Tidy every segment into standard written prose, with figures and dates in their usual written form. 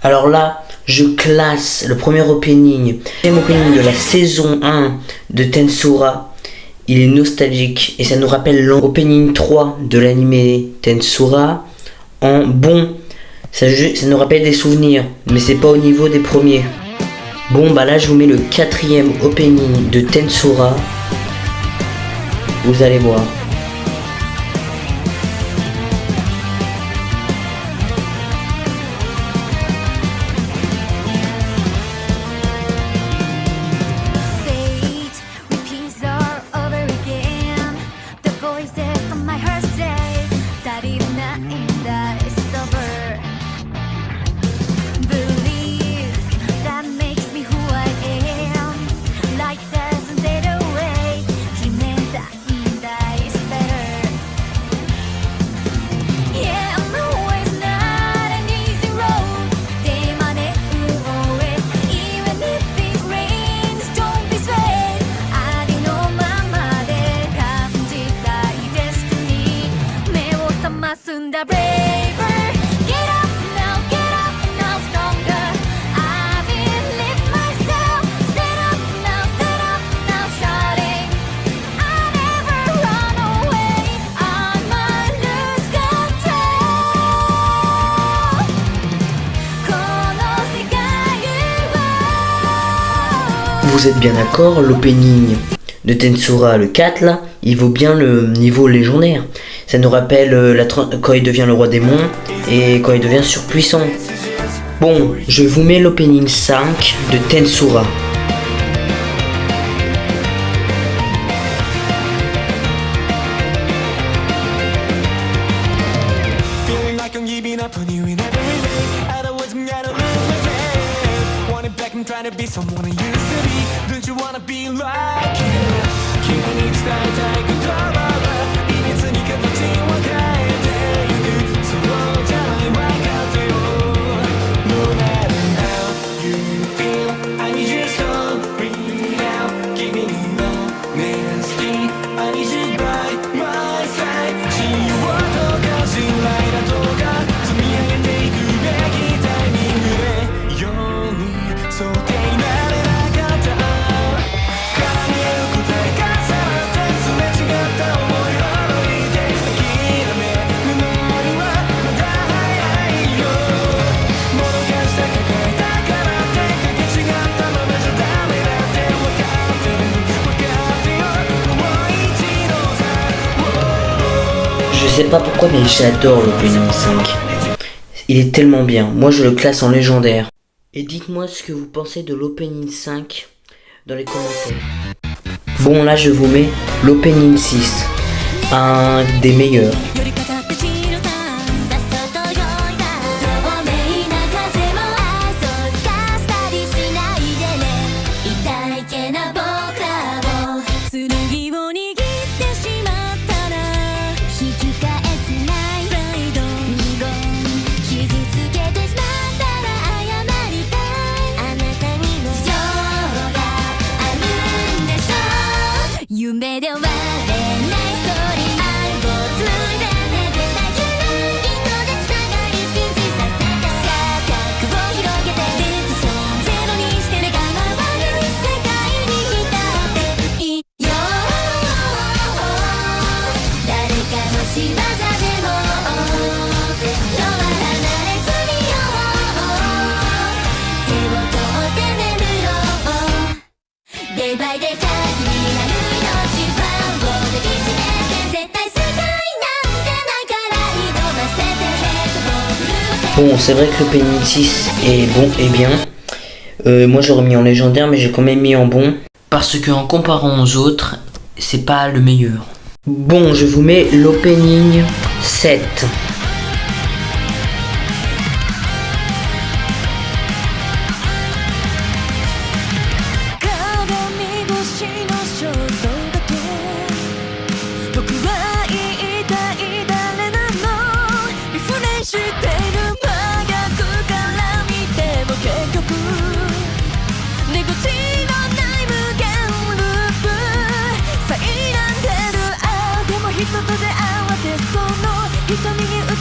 Alors là, je classe le premier opening de la saison 1 de Tensura. Il est nostalgique et ça nous rappelle l'opening 3 de l'anime Tensura en bon. Ça nous rappelle des souvenirs, mais c'est pas au niveau des premiers. Bon bah là je vous mets le 4e opening de Tensura. Vous allez voir. Vous êtes bien d'accord, l'opening de Tensura, le 4 là, il vaut bien le niveau légendaire. Ça nous rappelle quand il devient le roi démon et quand il devient surpuissant. Bon, je vous mets l'opening 5 de Tensura. Je sais pas pourquoi mais j'adore l'opening 5. Il est tellement bien, moi je le classe en légendaire. Et dites-moi ce que vous pensez de l'opening 5 dans les commentaires. Bon là je vous mets l'opening 6, un des meilleurs. Bon, c'est vrai que le l'opening 6 est bon et bien. Moi je l'aurais mis en légendaire, mais j'ai quand même mis en bon. Parce que en comparant aux autres, c'est pas le meilleur. Bon, je vous mets l'opening 7.瞳に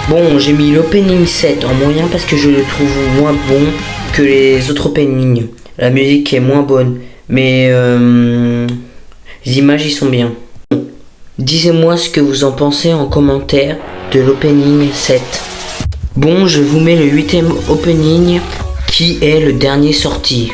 Bon, j'ai mis l'opening 7 en moyen parce que je le trouve moins bon que les autres openings. La musique est moins bonne, mais les images y sont bien. Dites-moi ce que vous en pensez en commentaire de l'opening 7. Bon, je vous mets le 8e opening qui est le dernier sorti.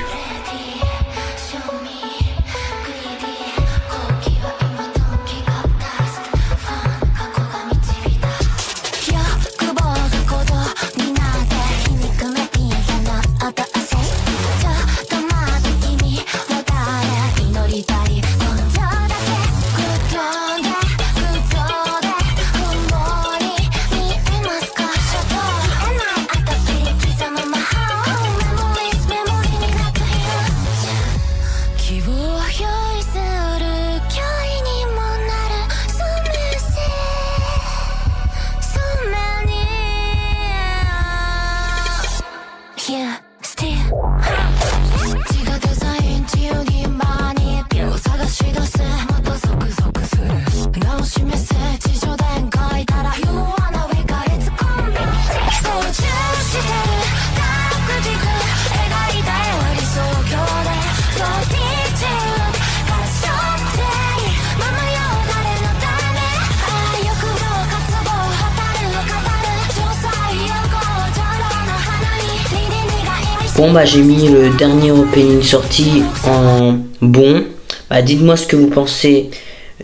Bon bah j'ai mis le dernier opening sorti en bon. Bah dites-moi ce que vous pensez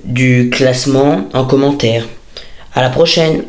du classement en commentaire. À la prochaine.